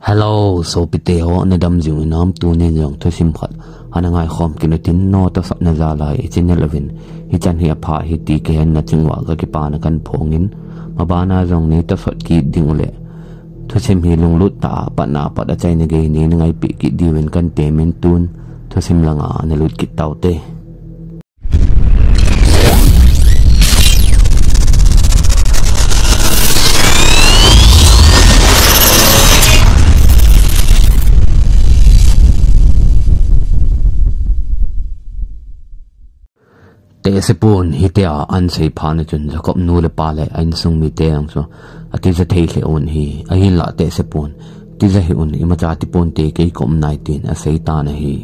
Hello, so pite ho na dam jing nam tu ne jong to sim khat anangai khom kinutin no to sap na za lai chinelvin hi chan hi apha hi ti ke na chingwa ga ki pa na kan phongin mabana jong ne to sot ki ding le to sim hi lung lut ta pa na pa da chai ne ge ni ngai pi ki diwen kan te men tun to sim langa na lut ki tau te te sepon hitea an sei phane chun jakob nu le pa le ain sung mi te ang so ati za thei le on hi a hin la te sepon ti za hi un ima cha ti pon te ke kom 19 a sei ta na hi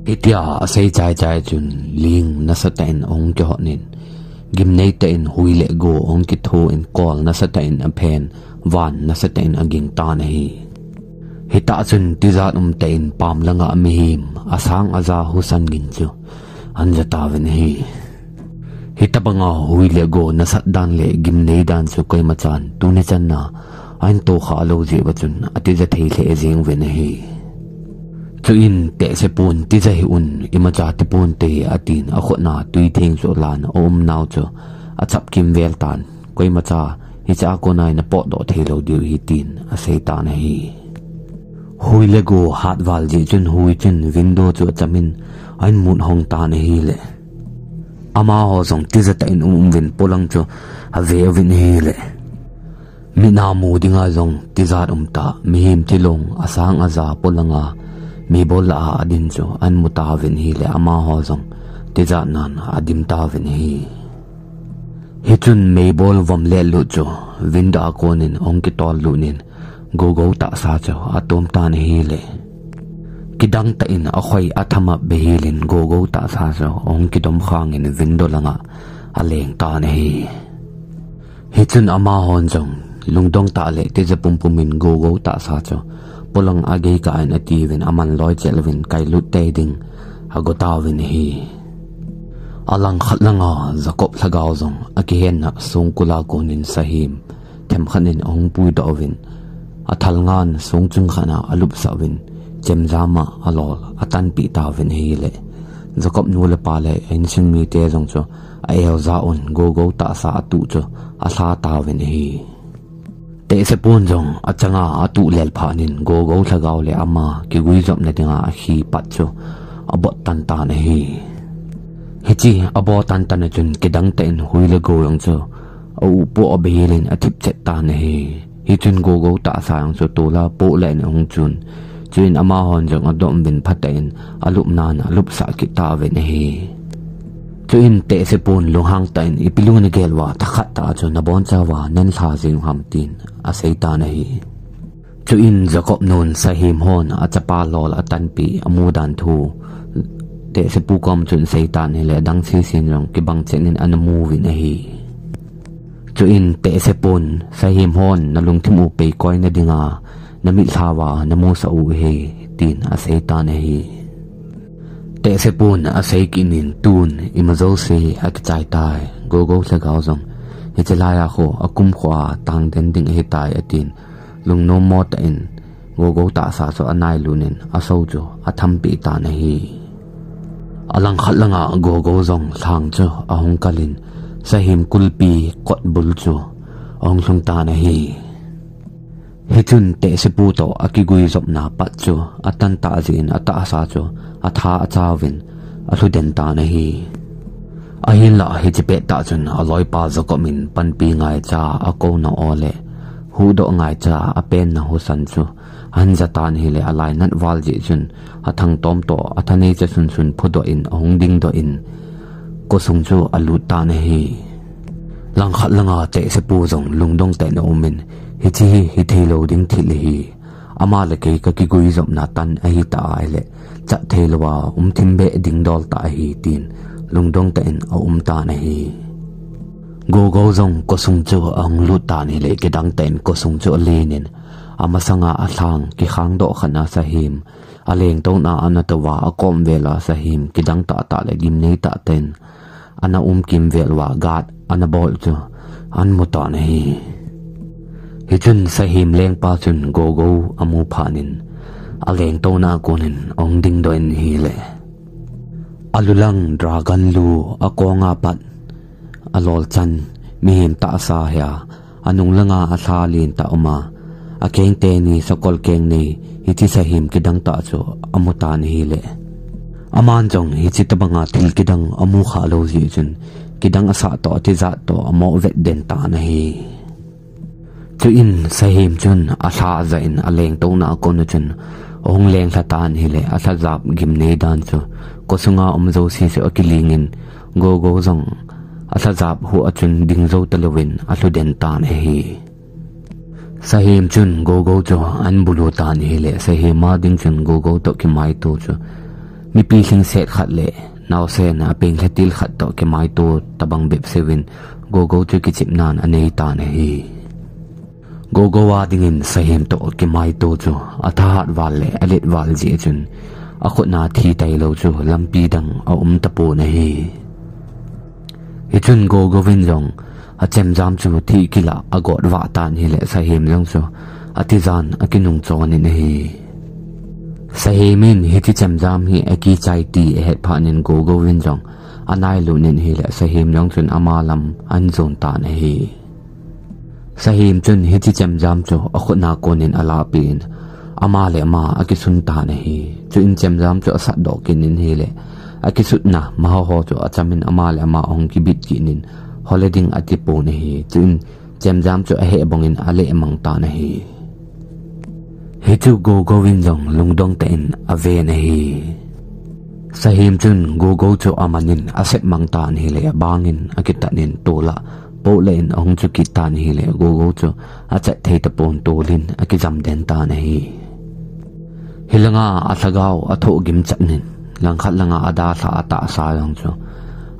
hitea a sei chai chai chun ling na sa ten ong ke ho nin gim nei te in hui le go ong ki tho in call na sa ten a pen van na sa ten a ging ta na hi hita chun ti za te in pam langa mi him asang aza husan gin chu anja ta ven hi hitabanga hui le go na sat dan le gim nei dan su koi machan tu ne chan na ain to kha lo je bachun ati ja thei le jeng ven hi chu in te se pun ti ja hi un ima cha ti pun te atin a kho na tui theng so lan om naw chu a chap kim vel tan koi macha hi cha ko nai na po do thei lo diu hi tin a sei ta na hi hui le go hat wal ji chun hui chen window chu chamin ain mun hong ta na hi le ama ho zong ti za ta in vin polang chu a ve vin hi le mi na mu dinga zong ti za ta mi him ti long asang aza polanga mi bol a adin chu an mu ta vin hi le ama ho zong ti za nan adim ta vin hi hi chun me bol vom le lu chu winda konin ong ki tol lu nin go go ta sa chu atom ta na hi le kidang ta in a khoi athama behilin go go ta sa so ong kidom khang in window langa aleng ta nei hi chun ama hon jong lungdong ta le te japum pumin go go ta sa cho polang age ka an ati wen aman loi chelwin kai lut te ding agota win hi alang khatlanga jakob lagaw jong akihen na sung kula konin sahim them khanin ong pui do win athal ngan sung chung khana alup sa win chem zama alol atan pi ta ven hi le jakob nu le pa le en sin mi te jong cho a el za on go go ta sa tu cho a sa ta ven hi te se pon jong a changa atu lel pha nin go go thagaw le ama ki gui jom na dinga a hi pat cho abot tan ta na hi hichi abo tan tan chun kedang ten hui le go yong cho au po obelin a thip chet ta na hi hi chun go go ta sa yong cho to la po le na hong chun chuin ama hon jong adom bin phatain alup nan alup sa ki ta ve nei chuin te se pon lohang tain ipilung ni gelwa takhat ta chu na bon chawa nan tha jing ham tin a sei ta nei chuin jakob non sahim hon a chapa lol atan pi amu dan thu te se pu kom chun sei ta nei le dang si sin rong ki bang chenin anamu vi nei chuin te se pon sahim hon na lung thimu pe koi na dinga nami thawa namo sa u he tin a sei ta nei te se pun a sei kinin tun imazo se at chai tai go go sa gaw zong he chelaya kho akum khwa tang den ding he tai atin lung no mo ta in go go ta sa so anai lunin a so jo a tham pi ta nei alang khatlanga go go zong thang cho a hong kalin sahim kulpi kot bul cho ong sung ta nei he chun te se pu to akigui zop na pat chu atan ta zin ata sa chu atha achawin a hluden ta na hi a hin la he che pe ta chun a loi pa zakomin pan pi ngai cha a ko na ole hu do ngai cha a pen na hu san chu han za tan hi le alai nat wal ji chun a thang tom to athane che sun sun phodo in ong ding do in ko sung chu alu ta na hi lang khat langa te se pu jong lungdong te no min hi chi hi thelo ding thil hi ama le ke ka ki gui zom na tan a hi ta ai le cha thelwa thim be ding dol ta hi tin lungdong ten a ta na hi go go zong ko sung chu ang lu ta ni le ke dang ten ko sung chu le nin ama sanga a thang ki khang do khana sahim aleng to na ana to wa a kom vela sahim ki dang ta ta le gim nei ta ten ana kim velwa gat ana bol chu an mu ta na hi hi chun sahim leng pa chun go go amu phanin aleng to na konin ong ding doin hi le alulang dragon lu akonga pat alol chan mi him ta sa ya anung langa atha lin ta oma akeng te ni sokol keng ni hi chi sahim kidang ta chu amutan hi le aman jong hi chi tabanga thil kidang amu kha lo ji chun kidang asa to ti za to amo vet den ta na hi chu in sahim chun atha za in aleng to na kon chun ong leng thatan hi le atha zap gim ne dan chu ko sunga zo si se akilingin go go jong atha zap hu achun ding zo talowin athu den ta na hi sahim chun go go cho an bulu tan hi le sahim ma ding chun go go to ki mai to chu mi pi hling set khat le naw se na peng khatil khat to ki mai to tabang bep sevin go go chu ki chip nan anei ta na hi go go wa ding in sahim to ki mai to chu atha hat wal le alet wal ji chun akhot na thi tai lo chu lampi dang a ta po na hi hi chun go go vin jong a chem jam chu thi kila agot wa tan hi le sahim jong chu atizan akinung chon in hi sahimin hi chi chem jam hi aki chai ti he phanin go go vin jong anai lu nin hi le sahim jong chun amalam an zon ta na hi sahim chun hi chi chem jam chu akhot na konin ala pin ama le ma akisun ta na hi chu in chem jam chu asat do kin in hi le akisut na ma ho chu achamin ama le ma ong ki bit ki nin holding atipo na hi chun chem jam chu a he bongin ale mang ta na hi he chu go go win jong lungdong te in ave na hi sahim chun go go chu amanin asep mang ta ni le bangin akitanin tola po len ong chu kitan hi le go go chu acha thei ta pon tolin akizam den ta na hi hilanga athagao atho gim chaknin langkhat langa ada sa ata sa long chu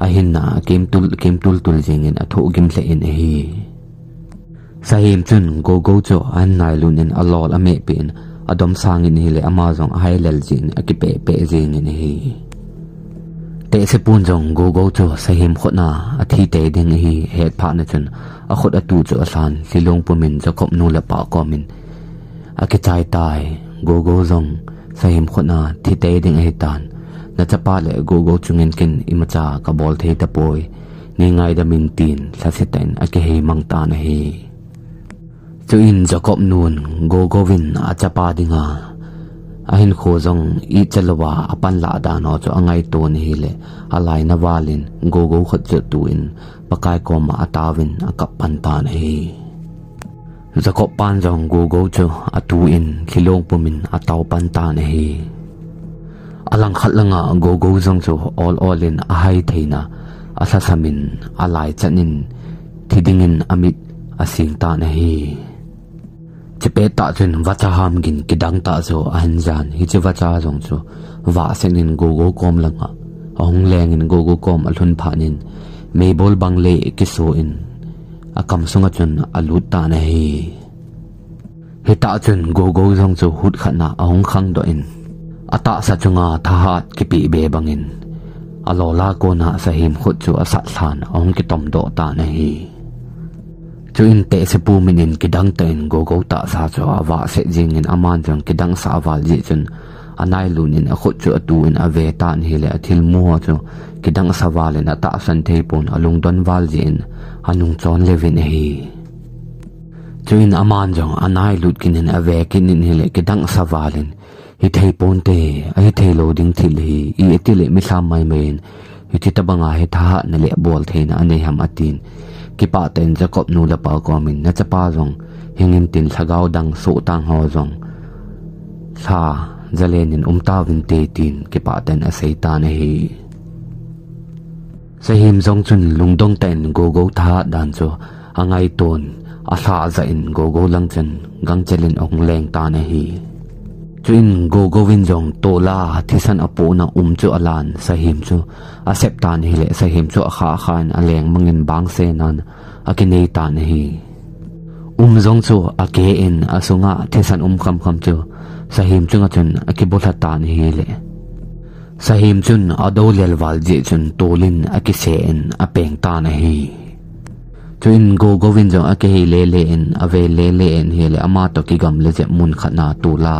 ahin na kim tul jingin atho gim hle in hi sahim chun go go chu an nai lunin alol ame pin adom sangin hi le amazong hai lel jin akipe pe jingin hi te se pun jong go go chu sahim khona athi te ding hi he pha na chun akhot atu chu asan silong pumin jakob nu la pa komin akichai tai go go jong sahim khona thi te ding hi tan na chapa le go go chungin kin imacha ka bol thei ta poi ni ngai da min tin thlasiten ake he mang ta na hi chu in jakob nun go go win achapa dinga ahin khozong I chalwa apan la da no chu angai ton hi le alai na walin go go khot chu tu in pakai ko ma atawin akap pan ta na hi jakob pan jong go go chu atu in khilong pumin ataw pan ta na hi alang khatlanga go go jong chu all in a hai theina asa samin alai chanin thidingin amit asing ta na hi chipe ta chun wacha ham gin kidang ta zo an jan hi chi wacha jong chu wa senin go go kom langa ong leng in go go kom alhun phanin meibol bangle ki so in akam sunga chun alut ta na hi he ta chun go go jong chu hut khana ong khang do in ata sa chunga thahat ki pi be bangin alola ko na sahim khut chu asat than ong ki tom do ta na hi chu in te se pu minin kidang ten go go ta sa chu awa se jing in aman jong kidang sa wal ji chun anai lunin a khut chu atu in ave tan hi le athil mu chu kidang sa walin ata san thei pon alung don wal ji in anung chon levin hi chu in aman jong anai lut kinin ave kinin hi le kidang sa walin hi thei pon te ai thei loading thil hi I etile mi thlam mai men hi ti tabanga he tha na le bol theina ane ham atin kipa ten jakob nu la pa ko min na chapa jong hingin tin thagau dang so tang ho jong tha zalenin umta win te tin kipa ten a seita na hi sahim jong chun lungdong ten go go tha dan cho angai ton a tha za in go go lang chen gang chelin ong leng ta na hi chuin go go win jong tola thisan apo na chu alan sahim chu accept tan hi le sahim chu kha khan aleng mangin bang se nan akinei tan hi jong chu ake in asunga thisan kham chu sahim chunga chun akibotha tan hi le sahim chun adolel wal ji chun tolin akise in apeng tan hi cho in go vin jong a ke hi le en ave le en hi le ama to ki gam le je mun khana tu la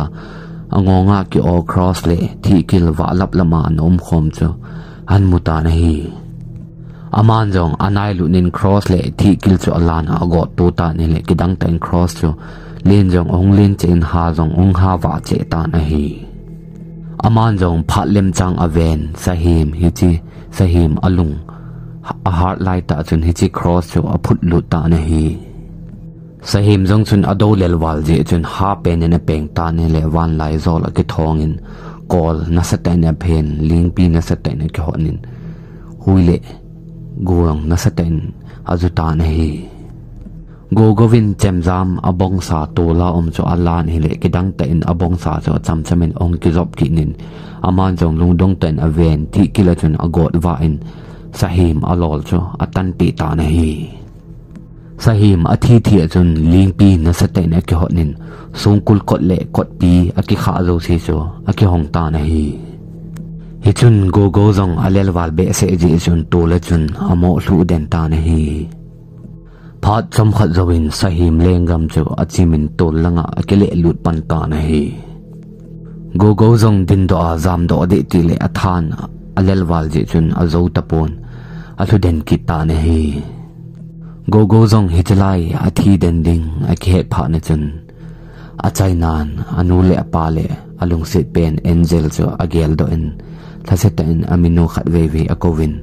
angonga ki o cross le thi kil wa lap lama nom khom cho an muta na hi aman jong anai lu nin cross le thi kil cho alan a go tu ta ni le ki dang ten cross cho len jong ong len chen ha jong ong ha wa che ta na hi aman jong phat lem chang aven sahim hi chi sahim alung a heart light ta chun hi chi cross cho a phut lu ta na hi sahim jong chun ado lel wal je chun ha pen ne peng ta ne le wan lai zol ki thong in kol na sa ta ne pen ling pi na sa ta ne ki honin huile guang na sa ten azu ta na hi govin chemjam abong sa tola cho alan hi le ki dang ta in abong sa cho chamchamen ong ki job ki nin aman jong lungdong ten aven thi kila chun agot wa in sahim alol cho atan ti ta na hi sahim athi thi chun ling pi na sa te na ki honin sungkul kot le kot pi aki kha zo se cho aki hong ta na hi hi chun go zong alel wal be se ji chun to la chun amo hlu den ta na hi phat chom khat zawin sahim lengam cho achimin tol langa akele lut pan ta na hi go zong din do azam do de ti le athan alel wal ji chun azo tapon athu den ki ta na hi go zong hitlai athi den ding akhe pha na chun achainan anu le pa le alung se pen angel cho agel do en thaseta in amino khat ve akovin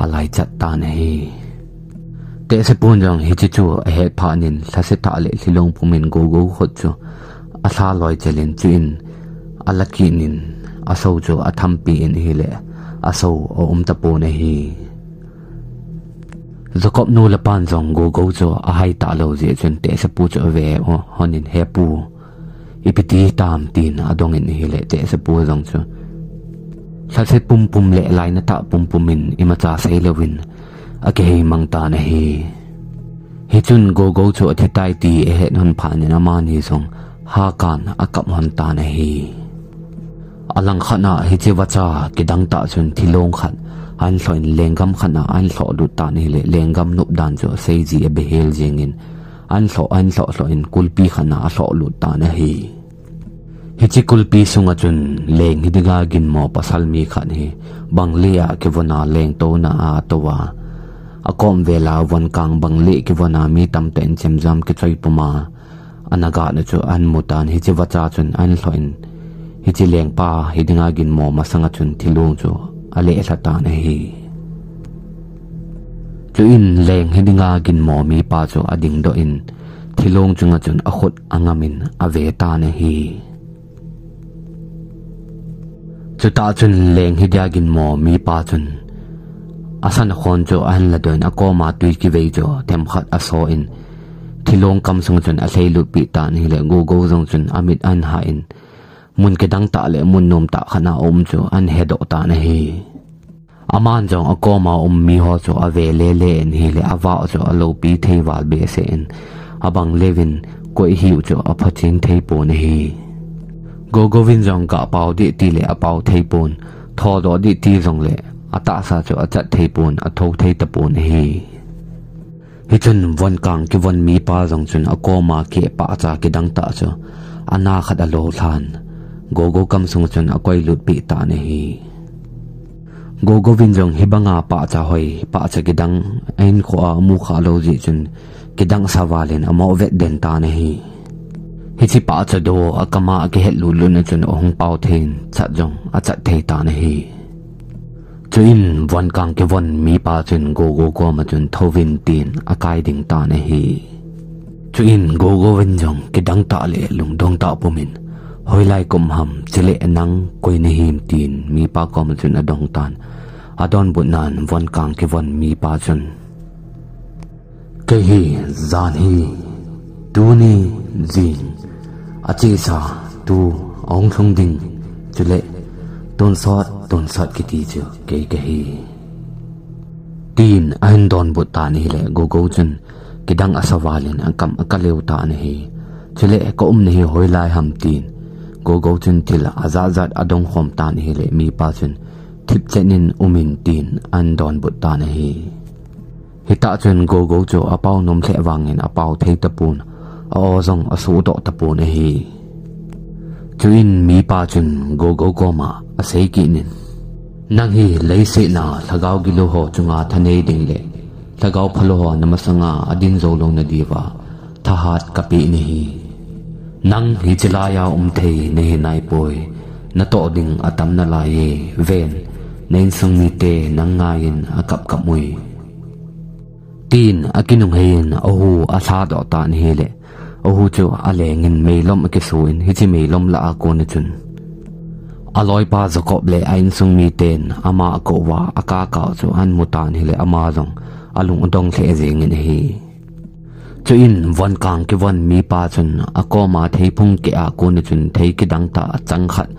alai chat ta na hi te se pon jong hi chu a he pha nin thaseta le thilong pumin go khot chu a tha loi chelin chin alaki nin aso chu athampi in hi le aso o ta na hi zakop nu la pan jong go cho a hai ta lo je chen te se pu cho ve o honin he pu ipiti tam tin adong in hi le te se pu jong cho sa pum le lai na ta pumin imacha sai lewin ake hei mang ta na hi chun go cho athi tai ti e he non pha ni na ma ni song ha kan akap hon ta na hi alang khana hi che wacha ki dang ta chun thilong khat an hloin lengam khana an hlo lu ta ni le lengam nup dan cho sei ji e behel jengin an hlo in kulpi khana a hlo lu ta na hi hichi kulpi sunga chun leng hidiga gin mo pasal mi khan hi banglia ke vona leng to na a towa akom vela wan kang bangli ke vona mi tam ten chemjam ke choi puma anaga na chu an mutan hichi wacha chun an hloin hichi leng pa hidiga gin mo masanga chun thilung chu ale thata na hi chu in leng hidiga gin mo mi pa chu ading do in thilung chunga chun akhot angamin ave ta na hi chu ta chun leng hidia gin mo mi pa chun asan khon cho an la doin akoma tui ki vei cho them khat aso in thilong kam sung chun a thleilu pi ta ni le go zong chun amit an ha in mun ke dang ta le mun nom ta khana cho an hedo ta na hi aman jong akoma mi ho cho ave le en hi le awa cho alo pi thei wal be se en abang levin koi hiu cho aphathin thei po na hi go vin jong ka pau di ti le apau thei pon tho do di ti jong le ata sa cho achat thei pon atho thei ta pon hi chun von kang ki von mi pa jong chun akoma ke pa cha ki dang ta cho ana khat alo than go kam sung chun akoi lut pi ta ne hi go vin jong hibanga pa cha hoi pa cha ki dang ain kho a mu kha lo ji chun ki dang sawalen amo vet den ta ne hi hichi pa cha do akama ke het lu na chun ong pau thein cha jong achat thei ta na hi chuin von kang ke von mi pa chun go ma chun thovin tin akai ding ta na hi chuin go vin jong ke dang ta le lung dong ta pumin hoilai kum ham chile nang koi na him tin mi pa ko ma chun adong tan adon bunan von kang ke von mi pa chun ke hi zan hi tu ni jin achi sa tu ong thung ding chule ton sot ki ti chu ke hi tin an don but ta ni le go chun ki dang asawalin angkam akaleu ta ni hi chule ko ni hoi lai ham tin go chun til azazat adong khom ta ni le mi pa chun thip chenin umin tin an don but ta ni hi hita chun go go cho apau nom the wangin apau thei tapun o zong asu do tapun hi chuin mi pa chun go go ko ma asei ki nin nang hi leise na thagau gilo ho chunga thanei ding le thagau phalo ho namasanga adin zo lo na diwa thahat kapi ni hi nang hi chilaya thei ne nai poi na to ding atam na la ye ven nen sung mi te nang ngain akap kap mui tin akinung hein ohu atha do ta ni hele ohu chu alengin meilom akisuin hi chi meilom la ko na chun aloi pa zakop le ain sung mi ten ama ko wa aka ka chu an mutan hele ama jong alung dong the jing ni hi chu in von kang ke von mi pa chun akoma thei phung ke a ko ni chun thei ki dang ta chang khat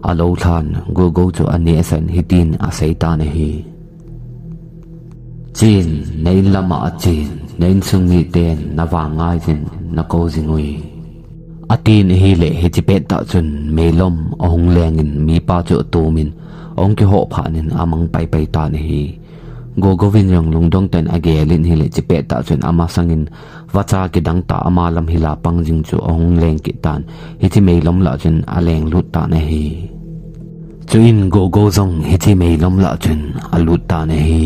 alo than go go chu ane san hitin a seita ne hi chin nei lama chin nei sung mi ten na wa ngai jin na ko jingui atin hi le he chi pet ta chun melom ong lengin mi pa chu tu min ong ki ho pha nin amang pai pai ta ne hi go go vin yong lung dong ten agelin hi le chi pet ta chun ama sangin wacha ki dang ta ama lam hila pang jing chu ong leng ki tan hi chi melom la chun aleng lut ta ne hi chuin go go zong hi chi melom la chun alut ta ne hi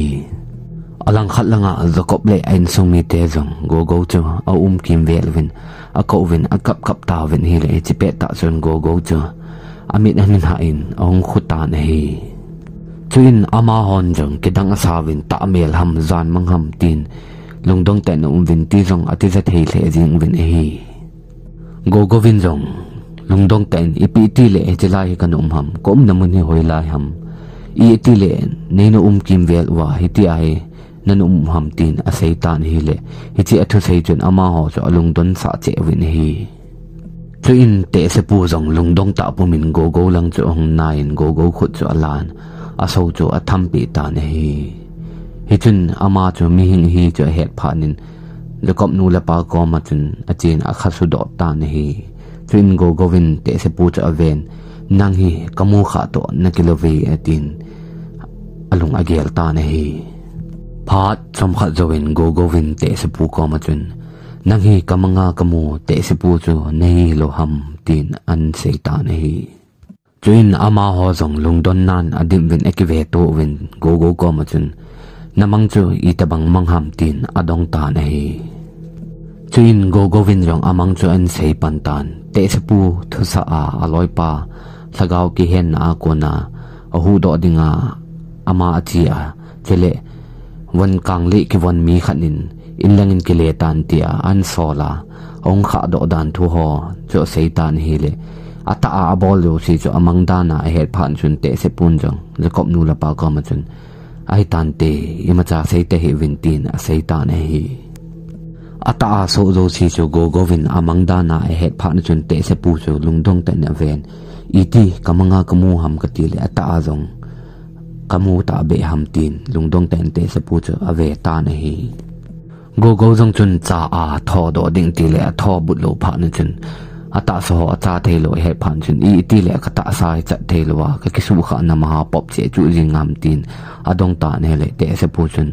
alang khat langa zakop le ain sung mi te zong go go chu a kim vel vin a ko vin a kap kap ta vin hi le chi pe ta chun go go chu amit anin ha in ong khuta ne hi chuin ama hon jong kidang asa vin ta mel ham zan mang ham tin lungdong ten vin ti zong ati za thei le jing vin hi go go vin zong lungdong ten ipi ti le chilai kan ham kom namun hi hoilai ham i ti le neino kim vel wa hi ti ai nan ham tin a seitan hi le hi chi athu sei chun ama ho cho alung don sa che win hi chuin te se pu zong lung dong ta pu min go go lang chu hong nain go go khut chu alan a so chu a tham pi ta ne hi chun ama chu mi hing hi chu het pha nin le kop nu la pa ko ma chun a chin a kha su do ta ne hi chuin go go win te se pu chu aven nang hi kamu kha to na kilovi atin alung agel ta ne hi phat som khat zoin go go vin te se pu ko ma chun nang hi kamanga kamu te se pu chu nei lo ham tin an seita nei chuin ama ho zong lungdon nan adim vin ekive to vin go go ko ma chun namang chu itabang mangham tin adong ta nei chuin go go vin jong amang chu an sei pan tan te se pu thu sa a aloi pa thagau ki hen a ko na ahu do dinga ama achia chele wan kang le ki wan mi khanin inlangin ki le tan tia an sola ong kha do dan thu ho cho seitan hi le ata a bol lo si cho amang dana he phan chun te se pun jong le kop nu la pa ko ma chun ai tan te ima cha sei te hi vin tin a seitan hi ata a so lo si cho go go vin amang dana he phan chun te se pu cho lungdong te na ven iti kamanga kamu ham ka ti le ata a jong kamu ta be ham tin lungdong ten te se pu chu ave ta na hi go go jong chun cha a tho do ding ti le tho but lo pha na chun ata so cha the lo he phan chun i ti le ka ta sai cha the lo wa ka kisu kha na ma pop che chu jing ngam tin adong ta ne le te se pu chun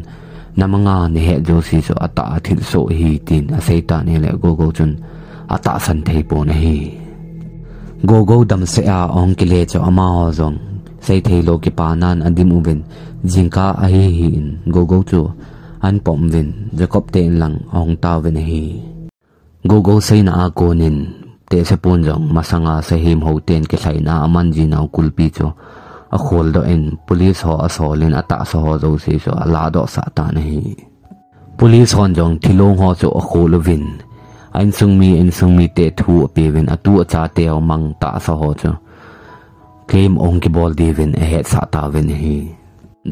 namanga ne he jo si so ata thil so hi tin a sei ta ne le go go chun ata san thei po na hi go go dam se a ong ki le cho ama ho jong sei thei lo ki pa nan adim uben jingka a hi in go go chu an pom vin jacob te lang ong ta ven hi go go sei na a ko nin te se pon jong masanga se him ho ten ke thlai na aman ji nau kulpi chu a khol do en police ho a solin ata so ho zo se so ala do sa ta na hi police hon jong thilong ho chu a khol vin an sung mi te thu pe vin atu cha te mang ta so ho chu claim ong ki bol divin e het sa ta vin hi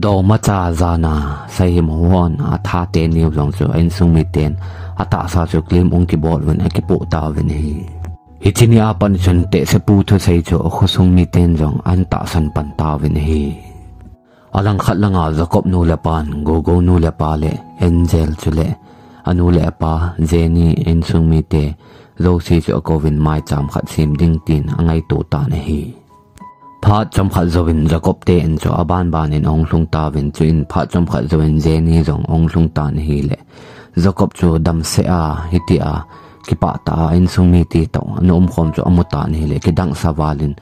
do ma cha zana sai him hon a tha te niu jong chu en sung mi ten ata sa chu claim ong ki bol vin e ki po ta vin hi hichini apan chun te se pu thu sei chu khu sung mi ten jong an ta san pan ta vin hi alang khat langa jacob nu le pan go go nu le pa le angel chu le anu le pa jeni en sung mi te lo si chu ko vin mai cham khat sim ding tin angai to ta ne hi pha chom khat zowin Jacob te en cho aban ban in ong hlung ta win chuin pha chom khat zowin Jenny zong ong hlung ta ni hi le Jacob chu dam se a hiti a kipa ta in sumi ti to anom khom chu amuta ni le kidang sawalin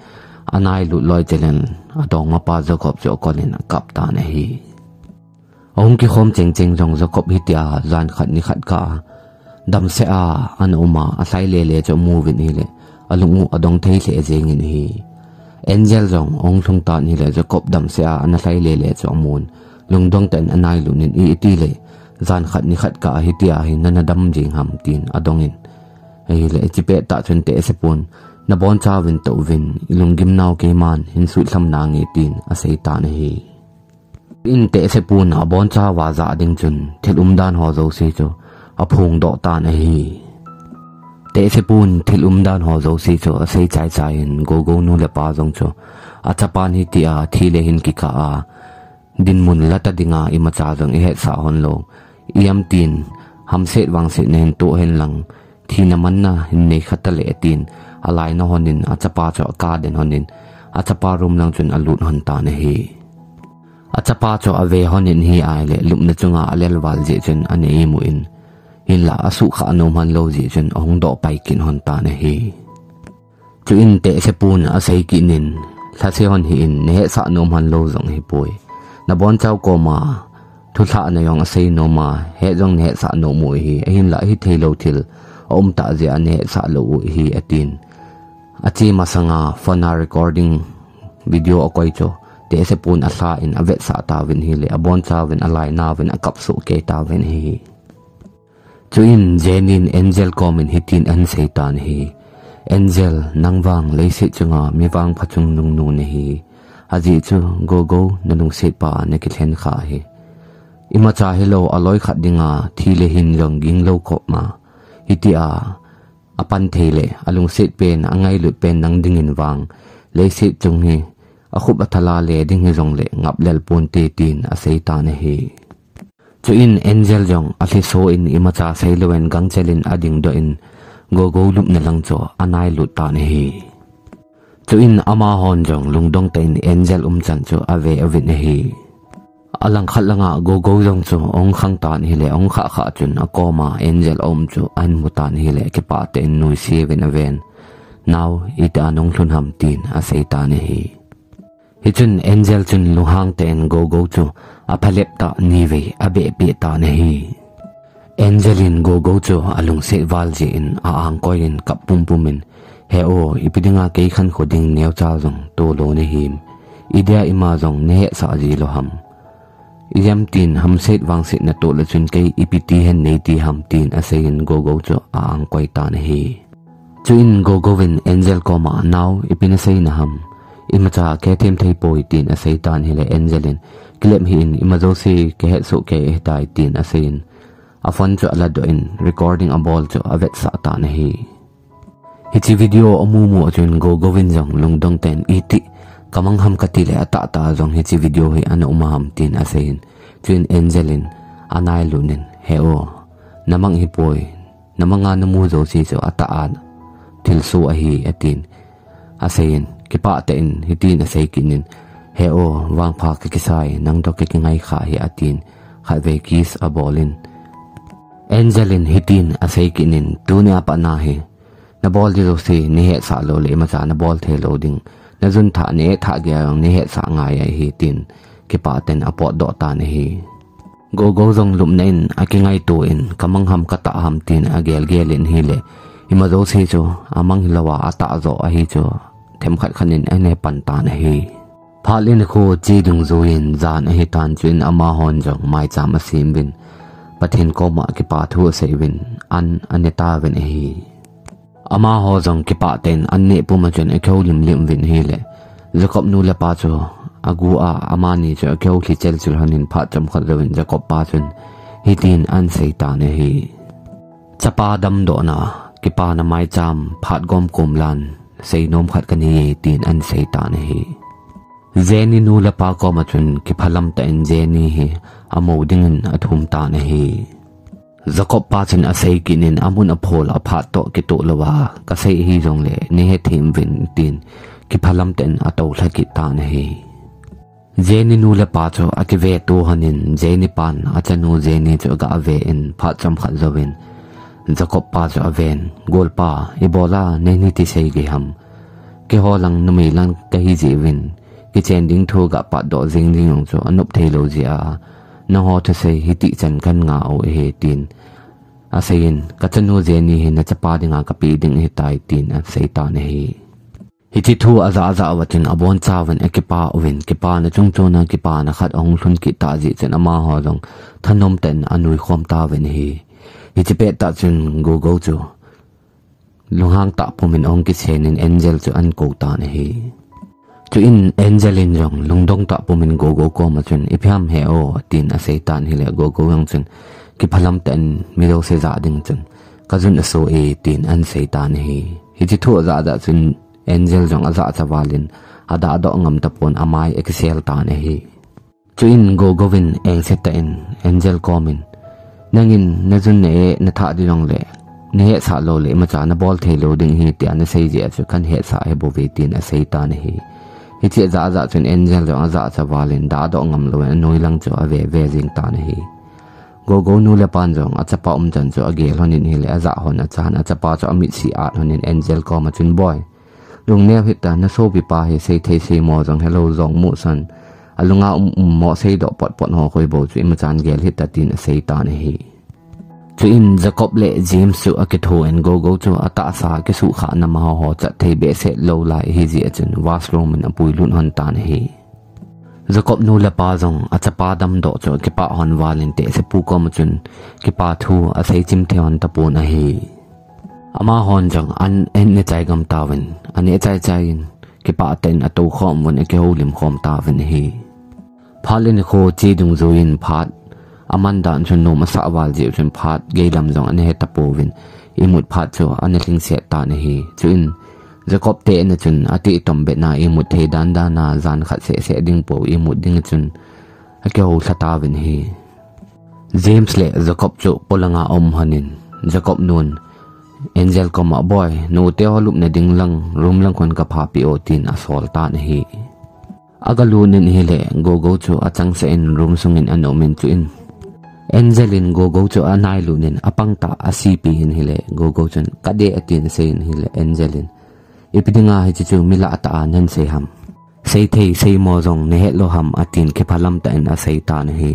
anai lu loi chelen adong pa Jacob chu kolin kap ta ni hi ong ki khom cheng cheng jong Jacob hiti a zan khat ni khat ka dam se a anoma a sai le le chu mu win hi le alungu adong thei le jeng in hi Angel jong ong hlung ta ni le Jacob dam se a ana sai le le chu amun lungdong ten anai lu nin i ti le zan khat ni khat ka hi tia hi nana dam jing ham tin adongin ei le chipe ta chun te se pun na bon cha win to win ilung gim naw ke man hin su thlam na nge tin a sei ta ne hi in te se pun a bon cha wa za ding chun thilum dan ho zo se chu a phung do ta ne hi te se pun thilum dan ho zo se chu a sei chai chai in go go nu le pa jong chu a chapan hi tia thi le hin ki ka a din mun lata dinga ima cha jong i he sa hon lo iam tin ham set wang se nen to hen lang thina manna hin nei khatale tin alai na honin achapa cho ka den honin achapa rum lang chun alut hon ta ne hi achapa cho ave honin hi ai le lup na chunga alel wal je chun ane mu in hin la asu kha anom han lo je chun ong do pai kin hon ta ne hi chu in te se pun a sei ki nin tha se hon hi in ne sa nom han lo jong hi poi na bon chau ko ma thu tha na yong sei no ma he jong ne sa no mu hi hin la hi thei lo thil om ta je ane sa lo hi atin achi masanga phone recording video akoi cho te se pun asa in avet sa ta win hi le abon cha win alai na win akap su ke ta win hi chuin Jenin Angel komin hitin an seitan hi Angel nangwang leisi chunga miwang phachung nung nu ne hi aji chu go go nanung se pa ne ki thlen kha hi ima cha hello aloi khat dinga thile hin rong ging lo ko ma hitia apan thele alung set pen angai lu pen nang dingin wang leisi chung hi a khup athala le ding hi rong le ngap lel pon te tin a seita ne hi chu in Angel jong a thi so in ima cha seilowen gang chelin ading do in go go lup na lang cho anai lu ta ne hi chu in ama hon jong lungdong ten Angel chan cho ave avin hi alang khalanga go go jong cho ong khang tan hi le ong kha kha chun akoma Angel cho an mutan hi le ke pa ten nui si ven aven now ita nong thun ham tin a seita ne hi hi chun Angel chun luhang ten go go chu a phalep ta ni ve abe pe ta ne hi Angelin go go chu alung se wal je in a ang koin kap pum pumin he o ipidinga ke khan khoding neu cha jong to lo ne him idea ima jong ne sa ji lo ham iam tin ham set wang set na to la chun ke ipiti hen nei ti ham tin asein go go chu a ang koi ta ne hi chuin go go win Angel ko ma now ipina sei na ham imacha ke them thei poi tin asei tan hele Angelin klem hi in imazo se ke he so ke dai tin asein afon cho ala do in recording a ball cho avet sa ta ne hi hi video amu mu chun go go win jong lungdong ten iti kamang ham katile ata ta jong hi video hi ana uma ham tin asein chuin Angelin anai lunin he o namang hi poi namanga namu zo si cho ata an til su a hi atin asein kipa te in hitin asei kinin he o wang pha ke kisai nang do ke ngai kha hi atin kha ve kis a bolin Angelin hitin asei kinin tunia pa na hi na bol di si ni he sa lo le ma cha na bol the loading na jun tha ne tha ge ni he sa ngai ai hi tin kipa ten apot do ta ne hi go go jong lum nen akingai to in kamang ham ka ta ham tin agel gelin hi le ima zo si cho amang hilawa ata zo a hi cho them khat khanin ane pan ta na hi phalin kho chi dung zo in zan a hi tan chuin ama hon jong mai cham a sim bin pathin ko ma ki pa thu se win an aneta wen hi ama ho jong ki pa ten an ne pu ma chen a khau lim lim win hi le Jacob nu le pa cho agu a amani cho khau khi chel chul hanin pha cham khat win Jacob pa chun hi tin an sei ta ne hi chapa dam do na ki pa na mai cham phat gom kum lan sei nom khat kan hi tin an sei ta ne hi Jenny nu la pa ko ma chun ki phalam ta en Jenny hi amo dingin athum ta ne hi Jacob pa chun a sei kinin amun a phol a phat to ki to lawa ka sei hi jong le ni he thim win tin ki phalam ten ato thlaki ta na hi Jenny nu le pa cho akive tu hanin Jenny pan achanu Jenny cho ga ave in pha cham khat zawin Jacob pa cho aven gol pa ibola ne ni ti sei ge ham ke holang numi lang ka hi ji win ki chen ding thu ga pa do jing ding yong cho anup thelo ji a na ho the sei hi ti chan kan nga o he tin a sein ka chanu Jenny hi na chapa dinga ka pi ding hi tai tin a sei ta ne hi Hiti thu aza watin abon chawan ekipa win kipa na chungchona kipa na khat ong thun ki ta ji chen ama ho long thanom ten anui khom ta wen hi hiti pe ta chun go chu lunghang ta pumin ong ki chenin angel chu an ko ta ne hi chu in angel in jong lungdong ta pumin go ko ma chun iphyam he o tin a seitan hi le go yang chun ki phalam ten miro se za ding chun kazun aso e tin an seitan hi hiti thu aza chun Angel jong aza chawalin ada do ngam tapon amai excel ta ne hi chuin go govin eng seta in Angel komin nangin najun ne na tha di rong le ne he sa lo le ma cha na bol thelo ding hi ti an sei je chu kan he sa he bo ve tin a sei ta ne hi hi che za chun Angel jong aza chawalin da do ngam lo noi lang chu ave ve jing ta ne hi go nu le pan jong a chapa chan chu age honin hi le aza hon a chan a chapa chu amit si at honin Angel ko ma chun boy lung neo hita na so bi pa he sei thei sei mo jong hello jong mu san alunga mo sei do pot ho khoi bo chu im chan gel hita tin sei ta ne hi chu in Jacob le James su akitho en go chu ata sa ke su kha na ma ho cha thei be se lo lai hi ji achun washroom in apui lun hon ta ne hi Jacob nu la pa jong achapa dam do chu ke pa hon walin te se pu ko ma chun ke pa thu a sei chim the hon ta pu na hi ama hon jang an en ne chai gam tawin ani chai in ki pa ten ato khom won e ke holim khom tawin hi phalin kho chi dung zuin phat aman dan chun no ma sa wal ji chun phat geilam jang ani he tapowin imut phat chu ani ling se ta ne hi chuin Jacob te na chun ati tombe na imut the dan na zan khat se ding po imut ding chun a ke ho thatawin hi James le Jacob chu polanga om hanin Jacob nun Angel ko ma boy no te holup na ding lang room lang kon ka pha pi o tin asol ta na hi agalunin hi le go chu achang se in room sungin anomin chu in Angelin go chu anai lunin apang ta asipi hin hi le go chun kade atin se in hi le Angelin ipidinga hi chu mila ata nan se ham sei thei sei mo jong ne he lo ham atin ke phalam ta in a sei ta na hi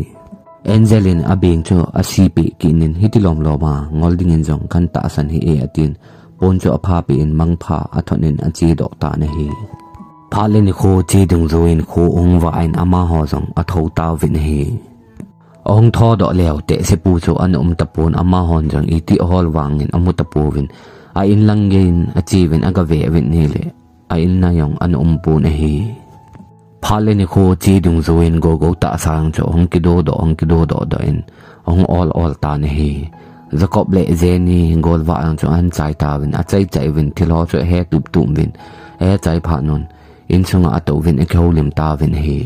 Angelin abing chu asipi kinin hitilom loma ngolding in jong kan ta san hi e atin pon chu apha pi in mangpha athonin achi do ta ne hi phaleni kho chi dung zoin kho ong wa in ama ho jong atho ta vin hi ong tho do leo te se pu chu an tapon ama hon jong iti hol wangin amu tapowin a in langin achievin aga ve vin ni le a in na yong an pu ne hi phaleni kho chi dung zoin go ta sang cho hong ki do do in hong all ta ne hi Jacob le Jenny gol wa ang cho an chai ta win a chai win thilo cho he tup win e chai pha non in sunga ato win e kholim ta win hi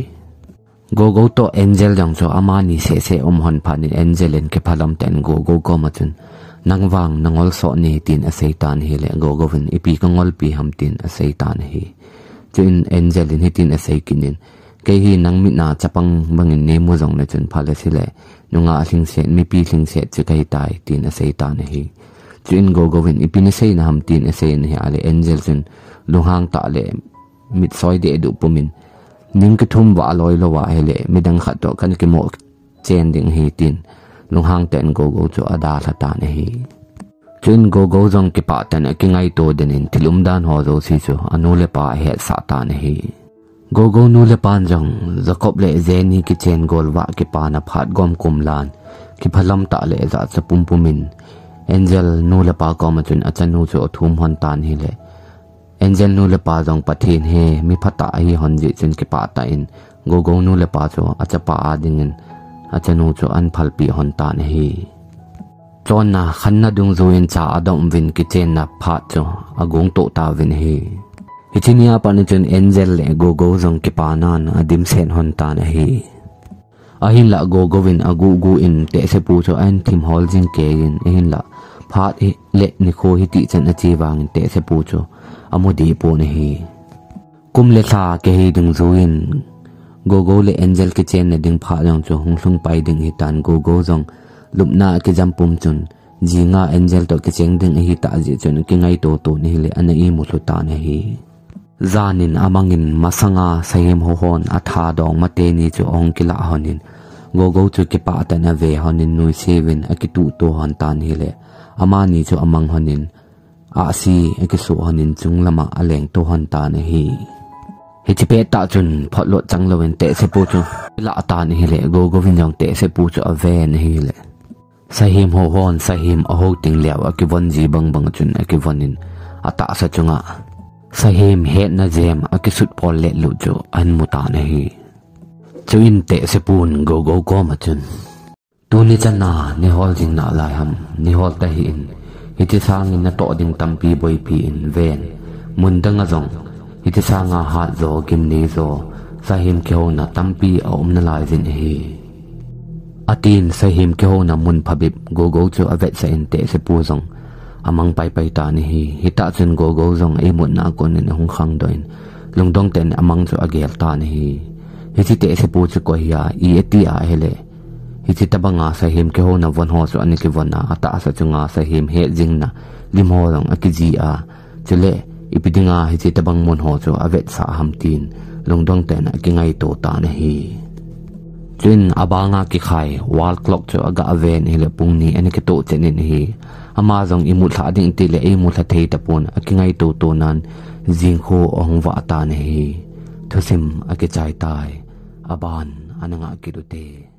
go to Angel jang cho amani se hon phan in Angel en ke phalam ten go ko ma chun nangwang nangol so ni tin a seitan hi le go win ipi kangol pi ham tin a seitan hi chuin Angel in hitin a sei kinin ke hi nangmi na chapang bangin ne mo jong na chun phale sile nunga hling se mi pi hling se chu kai tai tin a sei ta ne hi chuin go win ipin sei na ham tin a sei ne hi ale Angel chun lunghang ta le mit soi de du pumin ning ke thum wa loi lo wa hele midang khat to kan ke mo chen ding hi tin lunghang ten go chu ada thata ne hi chuin go jong ki pa tan ki ngai to denin thilum dan ho zo si chu anu le pa he sa ta ne hi go nu le pan jong Jacob le Jenny ki chen gol wa ki pa na phat gom kum lan ki phalam ta le za chapum pumin Angel nu le pa ko ma chun achanu chu thum hon tan hi le Angel nu le pa jong pathin he mi phata hi hon ji chun ki pa ta in go nu le pa chu achapa adingin achanu chu an phalpi hon ta ne hi chona khanna dung zuin cha adom vin ki chen na phat chu agong to ta vin hi hichinia pan chun Angel le go jong ki pa nan adim sen hon ta na hi ahin la go win agu in te se pu chu an thim hol jing ke in ahin la phat le ni kho hi ti chan achi wang te se pu chu amodi pu ne hi kum le tha ke hi ding zuin go le angel ke chen ne ding pha jong chu hung hlung pai ding hi tan go jong lupna ke jampum chun jinga angel to ke cheng ding hi ta ji chun ki ngai to ni le ana I mu thu ta ne hi zanin amangin masanga sayem ho hon atha dong mate ni chu ong kila honin go chu ki pa ta na ve honin nui sevin akitu to hon tan hi le ama ni chu amang honin a si akisu honin chung lama aleng to hon ta ne hi hi chi pe ta chun photlo changlowen te se pu chu la ta ni hi le go vin jong te se pu chu ave ne hi le sahim ho hon sahim a ho ting lew akivon ji bang chun akivonin ata sa chunga sahim he na jem akisut pol le lu chu an muta ne hi chuin te se pun go ko ma chun tu ni chana ni hol jing na lai ham ni hol ta hi in hiti sang in na to ding tampi boy pi in ven mun danga jong hiti sanga ha zo kim ni zo sahim ke ho na tampi a na lai jin hi atin sahim ke ho na mun phabip go chu avet sa in te se pu jong amang pai ta ni hi hita chun go jong ai mun na kon ni hung khang doin lungdong ten amang chu agel ta ni hi hiti te se pu chu ko hiya I eti a hele hiti tabanga sahim ke ho na von ho chu ani ki von na ata sa chunga sahim he jing na lim ho jong akiji a chule ipidinga hiti tabang mun ho chu avet sa hamtin lungdong ten akingai to ta ni hi Jin abanga ki khai wall clock chu aga aven hele pungni ani ke to chenin hi ama jong imu tha ding ti le imu tha thei tapon akingai to nan jingkho ong wa ta ne hi thusim ake chai tai aban ananga ki du te